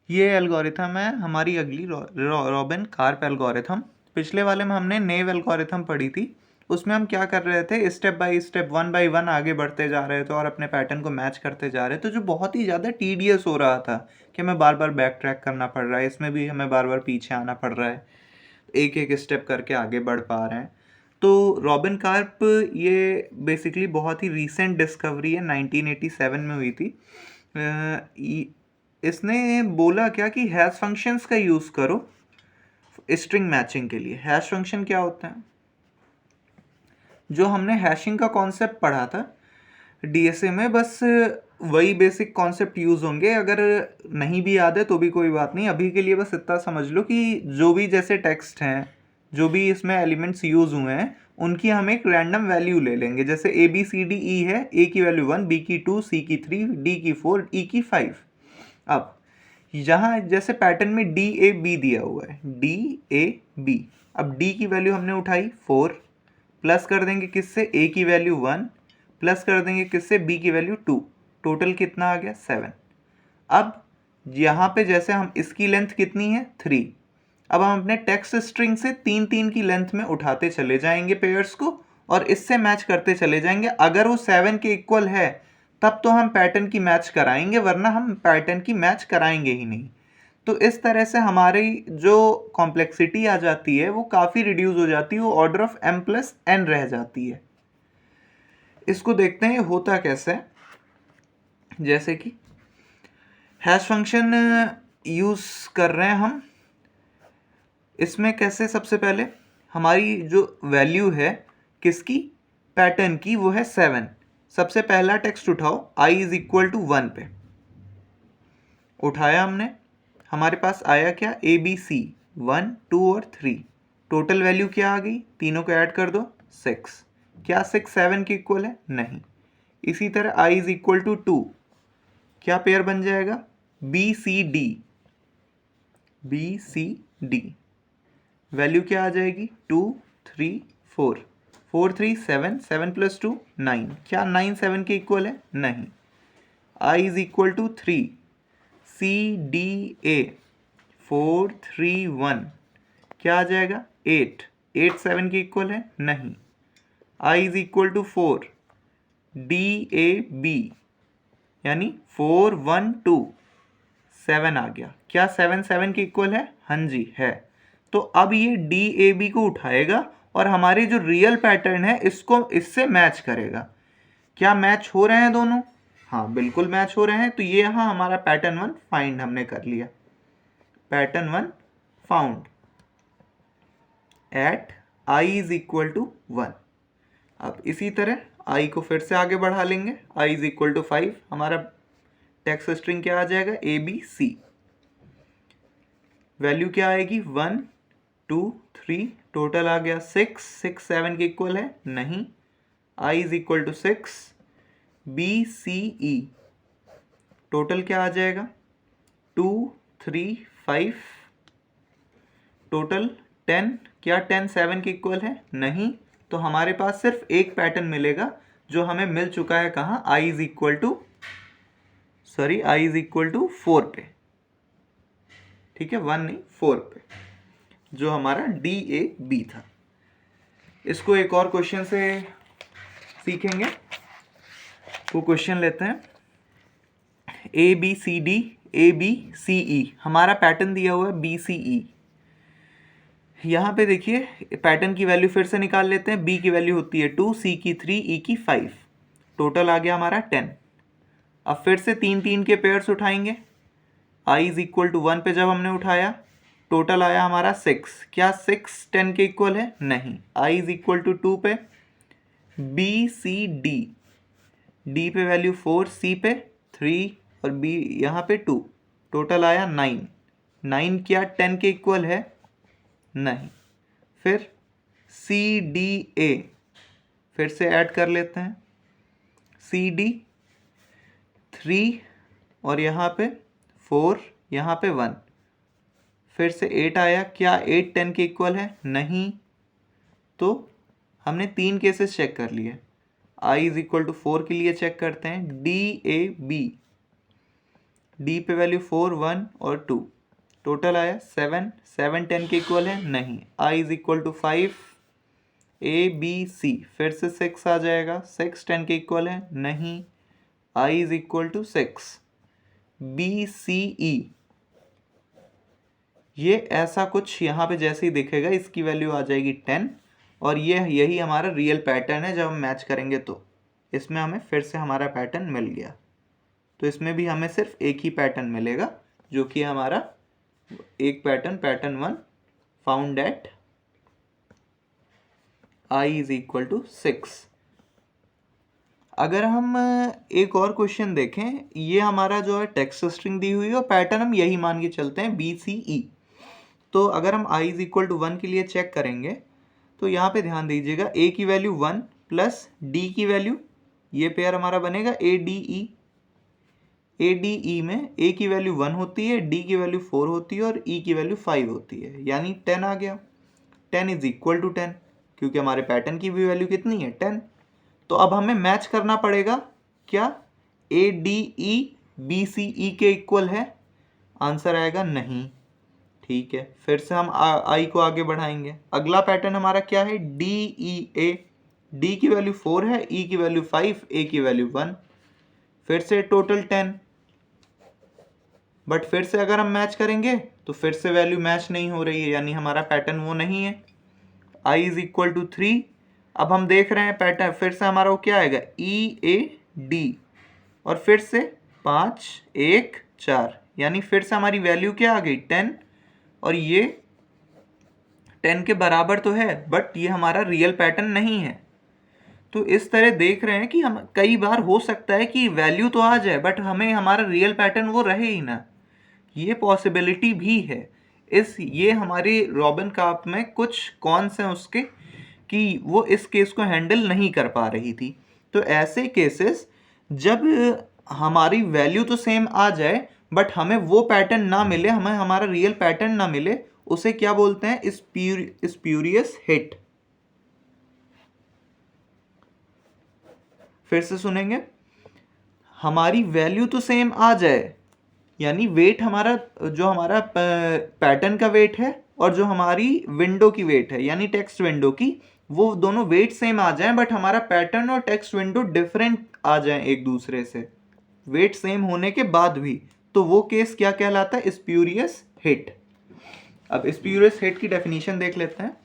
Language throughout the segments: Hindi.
ये एल्गोरिथम है हमारी अगली रॉबिन कार्प एल्गोरिथम। पिछले वाले में हमने नेव एल्गोरिथम पढ़ी थी। उसमें हम क्या कर रहे थे, स्टेप बाय स्टेप 1 बाय 1 आगे बढ़ते जा रहे थे और अपने पैटर्न को मैच करते जा रहे थे, जो बहुत ही ज़्यादा टीडियस हो रहा था कि हमें बार बार बैक ट्रैक करना पड़ रहा है। इसमें भी हमें बार बार पीछे आना पड़ रहा है, एक एक स्टेप करके आगे बढ़ पा रहे हैं। तो रॉबिन कार्प ये बेसिकली बहुत ही रीसेंट डिस्कवरी है, 1987 में हुई थी। इसने बोला क्या कि हैश फंक्शंस का यूज़ करो स्ट्रिंग मैचिंग के लिए। हैश फंक्शन क्या होता है? जो हमने हैशिंग का कॉन्सेप्ट पढ़ा था डीएसए में, बस वही बेसिक कॉन्सेप्ट यूज़ होंगे। अगर नहीं भी याद है तो भी कोई बात नहीं, अभी के लिए बस इतना समझ लो कि जो भी जैसे टेक्स्ट हैं, जो भी इसमें एलिमेंट्स यूज़ हुए हैं, उनकी हम एक रैंडम वैल्यू ले लेंगे। जैसे ए बी सी डी ई है, ए की वैल्यू 1, बी की 2, सी की 3, डी की 4, ई की 5। अब यहाँ जैसे पैटर्न में डी ए बी दिया हुआ है, डी ए बी। अब डी की वैल्यू हमने उठाई 4, प्लस कर देंगे किससे, ए की वैल्यू 1, प्लस कर देंगे किससे, बी की वैल्यू 2। टोटल कितना आ गया, 7। अब यहाँ पे जैसे हम इसकी लेंथ कितनी है, 3। अब हम अपने टेक्स्ट स्ट्रिंग से 3 की लेंथ में उठाते चले जाएंगे पेयर्स को और इससे मैच करते चले जाएंगे। अगर वो 7 के इक्वल है तब तो हम पैटर्न की मैच कराएंगे, वरना हम पैटर्न की मैच कराएंगे ही नहीं। तो इस तरह से हमारी जो कॉम्प्लेक्सिटी आ जाती है वो काफ़ी रिड्यूस हो जाती है, वो ऑर्डर ऑफ m+n रह जाती है। इसको देखते हैं होता कैसे है। जैसे कि हैश फंक्शन यूज़ कर रहे हैं हम, इसमें कैसे, सबसे पहले हमारी जो वैल्यू है किसकी, पैटर्न की, वो है 7। सबसे पहला टेक्स्ट उठाओ, i इज इक्वल टू 1 पे उठाया हमने, हमारे पास आया क्या, ए बी सी, 1 2 और 3। टोटल वैल्यू क्या आ गई, तीनों को ऐड कर दो, 6। क्या 6 7 के इक्वल है, नहीं। इसी तरह i इज इक्वल टू 2, क्या पेयर बन जाएगा, B C D, B C D. Value क्या आ जाएगी, 2 3 4, 4 3 7, 7 + 2 9। क्या 9 7 के इक्वल है, नहीं। i is equal to 3, C D A, 4 3 1, क्या आ जाएगा, 8। 8 7 के इक्वल है, नहीं। i is equal to 4, D A B, यानी 4 1 2, 7 आ गया। क्या 7 7 के इक्वल है, हाँ जी है। तो अब ये डी ए बी को उठाएगा और हमारे जो रियल पैटर्न है इसको इससे मैच करेगा। क्या मैच हो रहे हैं दोनों, हाँ बिल्कुल मैच हो रहे हैं। तो ये यहाँ हमारा पैटर्न 1 फाइंड हमने कर लिया, pattern 1 found at i is equal to 1। अब इसी तरह i को फिर से आगे बढ़ा लेंगे, i इज इक्वल टू 5। हमारा टेक्स्ट स्ट्रिंग क्या आ जाएगा, ए बी सी। वैल्यू क्या आएगी, 1 2 3, टोटल आ गया 6। 6 7 के इक्वल है, नहीं। i is equal to 6, B C E, total क्या आ जाएगा, 2 3 5, टोटल 10। क्या 10 7 के इक्वल है, नहीं। तो हमारे पास सिर्फ एक पैटर्न मिलेगा जो हमें मिल चुका है, कहाँ, i इज इक्वल टू 4 पे, ठीक है, 1 नहीं 4 पे, जो हमारा डी ए बी था। इसको एक और क्वेश्चन से सीखेंगे। वो क्वेश्चन लेते हैं, A B C D, A B C E, हमारा पैटर्न दिया हुआ है बी सी ई। यहाँ पे देखिए पैटर्न की वैल्यू फिर से निकाल लेते हैं। बी की वैल्यू होती है 2, सी की 3, ई की 5। टोटल आ गया हमारा 10। अब फिर से 3 के पेयर्स उठाएंगे। i इज इक्वल टू 1 पे जब हमने उठाया, टोटल आया हमारा 6। क्या 6 10 के इक्वल है, नहीं। i इज इक्वल टू 2 पे, बी सी डी, डी पे वैल्यू 4, सी पे 3 और बी यहाँ पे 2। टोटल आया 9। 9 क्या 10 के इक्वल है, नहीं। फिर सी डी ए, फिर से ऐड कर लेते हैं, सी डी 3 और यहाँ पे 4, यहाँ पे 1, फिर से 8 आया। क्या 8 10 के इक्वल है, नहीं। तो हमने 3 केसेस चेक कर लिए। i इज इक्वल टू 4 के लिए चेक करते हैं, डी ए बी, डी पे वैल्यू 4, 1 और 2, टोटल आया 7, 7 10 के इक्वल है नहीं, I is equal to 5, A B C फिर से 6 आ जाएगा, 6 10 के इक्वल है नहीं, I is equal to 6, B C E, ये ऐसा कुछ यहाँ पे जैसे ही दिखेगा इसकी वैल्यू आ जाएगी 10, और ये यही हमारा रियल पैटर्न है। जब हम मैच करेंगे तो इसमें हमें फिर से हमारा पैटर्न मिल गया। तो इसमें भी हमें सिर्फ एक ही पैटर्न मिलेगा, जो कि हमारा एक pattern 1 found at I is equal to 6। अगर हम एक और क्वेश्चन देखें, ये हमारा जो है टेक्स्ट स्ट्रिंग दी हुई है और पैटर्न हम यही मान के चलते हैं BCE। तो अगर हम आई इज इक्वल टू 1 के लिए चेक करेंगे तो यहाँ पे ध्यान दीजिएगा, ए की वैल्यू 1 प्लस डी की वैल्यू, ये पेयर हमारा बनेगा ADE। ADE में ए की वैल्यू 1 होती है, डी की वैल्यू 4 होती है और ई की वैल्यू 5 होती है, यानी 10 आ गया। 10 इज इक्वल टू 10, क्योंकि हमारे पैटर्न की भी वैल्यू कितनी है 10। तो अब हमें मैच करना पड़ेगा क्या, ADE BCE के इक्वल है, आंसर आएगा नहीं। ठीक है, फिर से हम आई को आगे बढ़ाएंगे। अगला पैटर्न हमारा क्या है, DEA, डी की वैल्यू 4 है, ई की वैल्यू 5, ए की वैल्यू 1, फिर से टोटल 10। बट फिर से अगर हम मैच करेंगे तो फिर से वैल्यू मैच नहीं हो रही है, यानी हमारा पैटर्न वो नहीं है। आई इज इक्वल टू 3। अब हम देख रहे हैं पैटर्न, फिर से हमारा वो क्या आएगा, EAD, और फिर से 5 1 4, यानी फिर से हमारी वैल्यू क्या आ गई 10, और ये 10 के बराबर तो है बट ये हमारा रियल पैटर्न नहीं है। तो इस तरह देख रहे हैं कि हम कई बार हो सकता है कि वैल्यू तो आ जाए बट हमें हमारा रियल पैटर्न वो रहे ही ना, ये पॉसिबिलिटी भी है। ये हमारी रॉबिन कार्प में कुछ कॉन्स हैं उसके कि वो इस केस को हैंडल नहीं कर पा रही थी। तो ऐसे केसेस जब हमारी वैल्यू तो सेम आ जाए बट हमें वो पैटर्न ना मिले, हमें हमारा रियल पैटर्न ना मिले, उसे क्या बोलते हैं, स्प्यूरियस हिट। फिर से सुनेंगे, हमारी वैल्यू तो सेम आ जाए, यानी वेट हमारा, जो हमारा पैटर्न का वेट है और जो हमारी विंडो की वेट है यानी टेक्स्ट विंडो की, वो दोनों वेट सेम आ जाएं बट हमारा पैटर्न और टेक्स्ट विंडो डिफरेंट आ जाएं एक दूसरे से, वेट सेम होने के बाद भी, तो वो केस क्या कहलाता है, स्प्यूरियस हिट। अब स्प्यूरियस हिट की डेफिनेशन देख लेते हैं।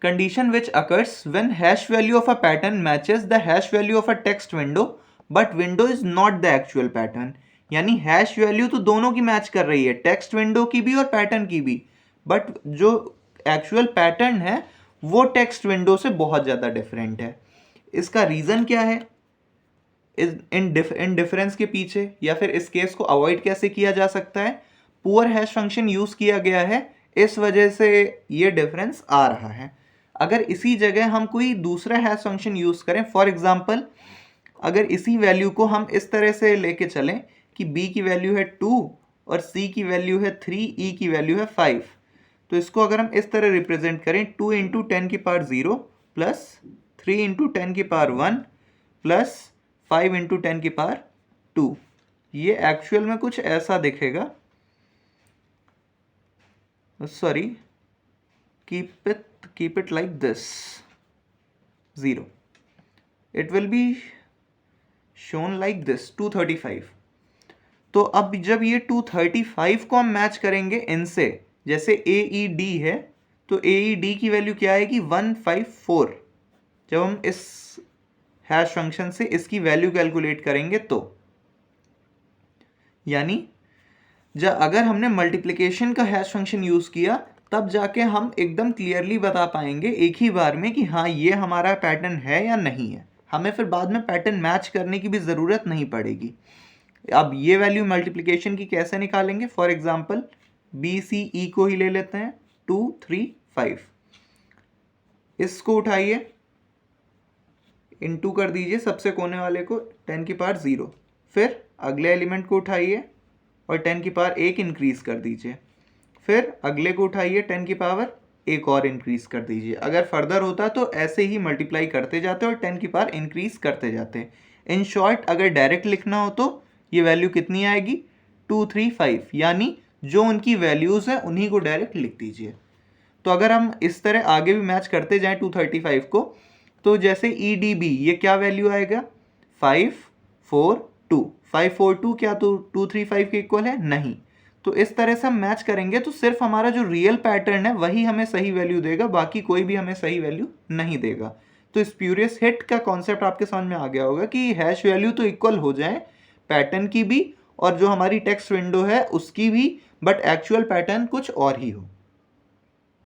Condition which occurs when hash value of a pattern matches the hash value of a text window but window is not the actual pattern, यानी हैश वैल्यू तो दोनों की मैच कर रही है, टेक्स्ट विंडो की भी और पैटर्न की भी, बट जो एक्चुअल पैटर्न है वो टेक्स्ट विंडो से बहुत ज़्यादा डिफरेंट है। इसका रीज़न क्या है, इन डिफरेंस के पीछे, या फिर इस केस को अवॉइड कैसे किया जा सकता है, पुअर हैश फंक्शन यूज़ किया गया है, इस वजह से ये डिफरेंस आ रहा है। अगर इसी जगह हम कोई दूसरा हैश फंक्शन यूज़ करें, फॉर एग्जांपल अगर इसी वैल्यू को हम इस तरह से लेके चलें कि b की वैल्यू है 2 और c की वैल्यू है 3, e की वैल्यू है 5, तो इसको अगर हम इस तरह रिप्रेजेंट करें 2 इंटू 10 की पावर 0 प्लस 3 इंटू 10 की पावर 1 प्लस 5 इंटू 10 की पावर 2, ये एक्चुअल में कुछ ऐसा दिखेगा, sorry, keep it like this, 0, it will be shown like this 235। तो अब जब ये 235 को हम मैच करेंगे इनसे, जैसे AED है तो AED की वैल्यू क्या आएगी 154, जब हम इस हैश फंक्शन से इसकी वैल्यू कैलकुलेट करेंगे तो, यानी जब अगर हमने मल्टीप्लिकेशन का हैश फंक्शन यूज़ किया तब जाके हम एकदम क्लियरली बता पाएंगे एक ही बार में कि हाँ ये हमारा पैटर्न है या नहीं है, हमें फिर बाद में पैटर्न मैच करने की भी ज़रूरत नहीं पड़ेगी। अब ये वैल्यू मल्टीप्लिकेशन की कैसे निकालेंगे, फॉर एग्जांपल BCE को ही ले लेते हैं 2 3 5, इसको उठाइए, इनटू कर दीजिए सबसे कोने वाले को 10 की पावर 0, फिर अगले एलिमेंट को उठाइए और 10 की पावर 1 इंक्रीज कर दीजिए, फिर अगले को उठाइए 10 की पावर 1 और इंक्रीज कर दीजिए। अगर फर्दर होता तो ऐसे ही मल्टीप्लाई करते जाते और 10 की पावर इंक्रीज करते जाते। इन शॉर्ट अगर डायरेक्ट लिखना हो तो ये वैल्यू कितनी आएगी 235, यानी जो उनकी वैल्यूज़ हैं उन्हीं को डायरेक्ट लिख दीजिए। तो अगर हम इस तरह आगे भी मैच करते जाएं 235 को, तो जैसे EDB ये क्या वैल्यू आएगा 542, 542 क्या तो 235 के इक्वल है नहीं। तो इस तरह से हम मैच करेंगे तो सिर्फ हमारा जो रियल पैटर्न है वही हमें सही वैल्यू देगा, बाकी कोई भी हमें सही वैल्यू नहीं देगा। तो स्प्यूरियस हिट का कॉन्सेप्ट आपके समझ में आ गया होगा कि हैश वैल्यू तो इक्वल हो जाए पैटर्न की भी और जो हमारी टेक्स्ट विंडो है उसकी भी, बट एक्चुअल पैटर्न कुछ और ही हो।